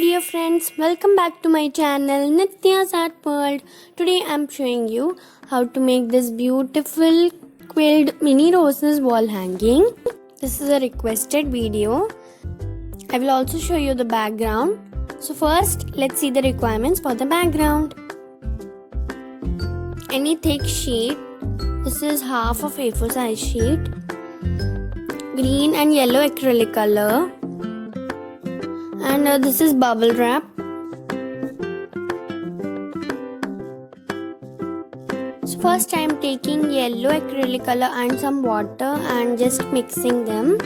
dear friends, welcome back to my channel Nitya's Art World. Today I am showing you how to make this beautiful quilled mini roses wall hanging. This is a requested video. I will also show you the background. So first, let's see the requirements for the background. Any thick sheet. This is half of A4 size sheet. Green and yellow acrylic color. And this is bubble wrap. So first I am taking yellow acrylic color and some water and just mixing them.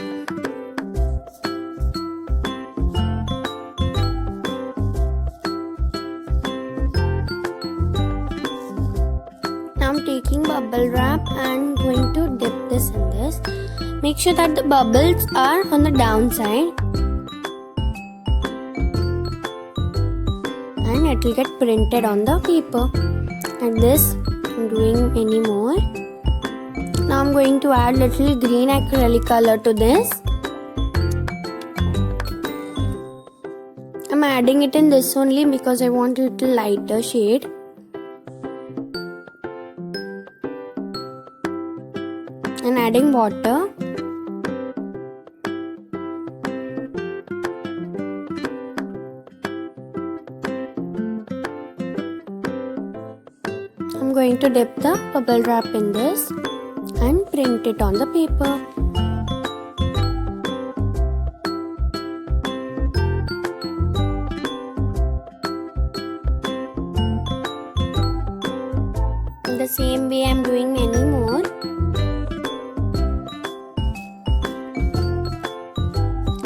Now I'm taking bubble wrap and going to dip this in this. Make sure that the bubbles are on the downside. And it will get printed on the paper. Like this, I'm doing any more. Now I'm going to add little green acrylic color to this. I'm adding it in this only because I want a little lighter shade. And adding water. I'm going to dip the bubble wrap in this and print it on the paper. In the same way, I'm doing many more.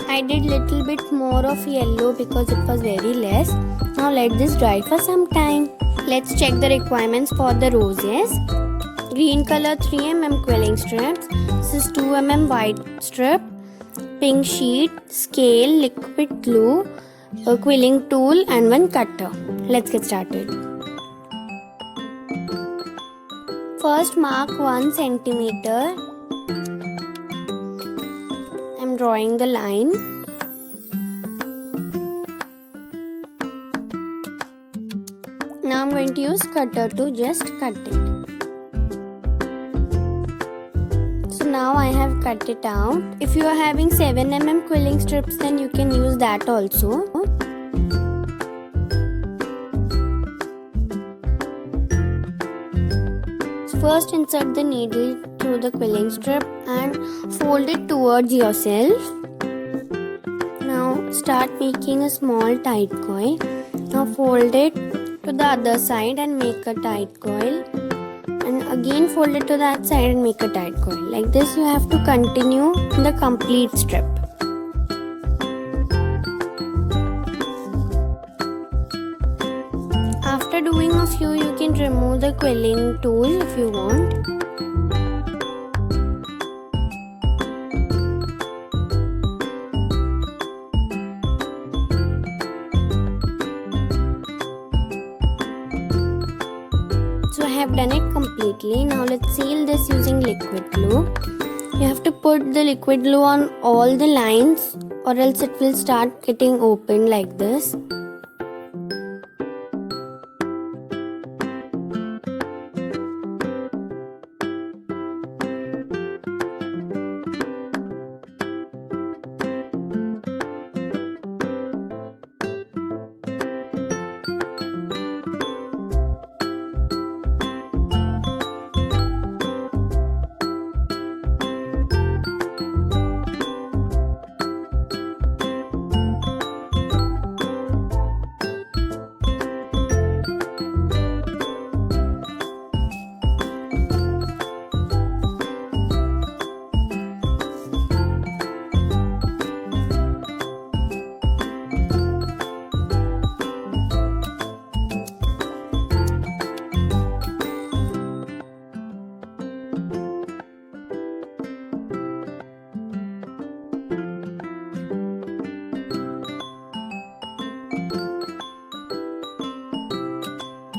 I did little bit more of yellow because it was very less. Now let this dry for some time. Let's check the requirements for the roses. Green color 3 mm quilling strips. This is 2 mm white strip. Pink sheet, scale, liquid glue, a quilling tool and one cutter. Let's get started. First mark 1 centimeter. I'm drawing the line. Now I'm going to use cutter to just cut it. So now I have cut it out. If you are having 7 mm quilling strips, then you can use that also. So first insert the needle through the quilling strip and fold it towards yourself. Now start making a small tight coil. Now fold it to the other side and make a tight coil, and again fold it to that side and make a tight coil. Like this you have to continue the complete strip. After doing a few, you can remove the quilling tool if you want. So I have done it completely. Now let's seal this using liquid glue. You have to put the liquid glue on all the lines or else it will start getting open like this.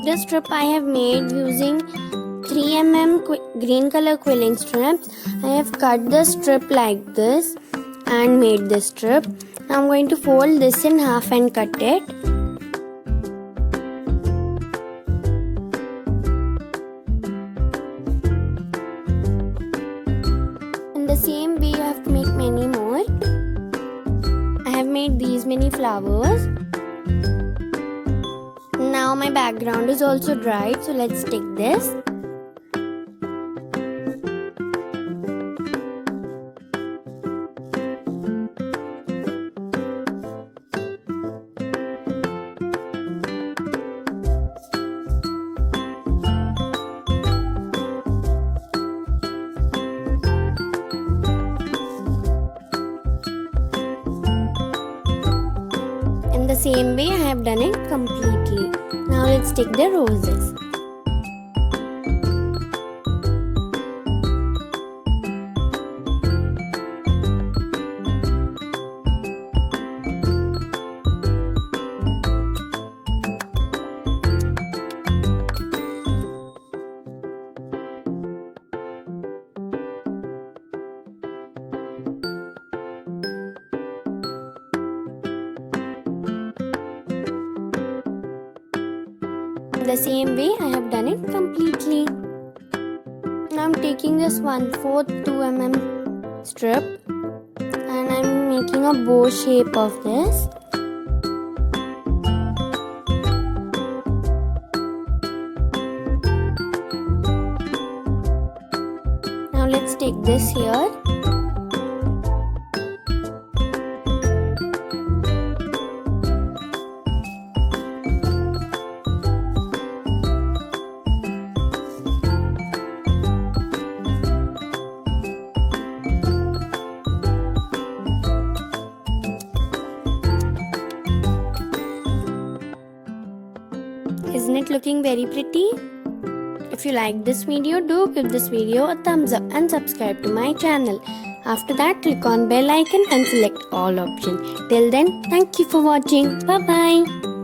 This strip I have made using 3 mm green color quilling strips. I have cut the strip like this and made this strip, I'm going to fold this in half and cut it. In the same way, you have to make many more. I have made these many flowers. Now my background is also dried, so let's stick this. In the same way, I have done it completely. Now let's take the roses. The same way I have done it completely. Now I'm taking this 1/4 2 mm strip and I'm making a bow shape of this. Now let's take this here. Isn't it looking very pretty? If you like this video, do give this video a thumbs up and subscribe to my channel. After that, click on bell icon and select all option. Till then, thank you for watching. Bye bye.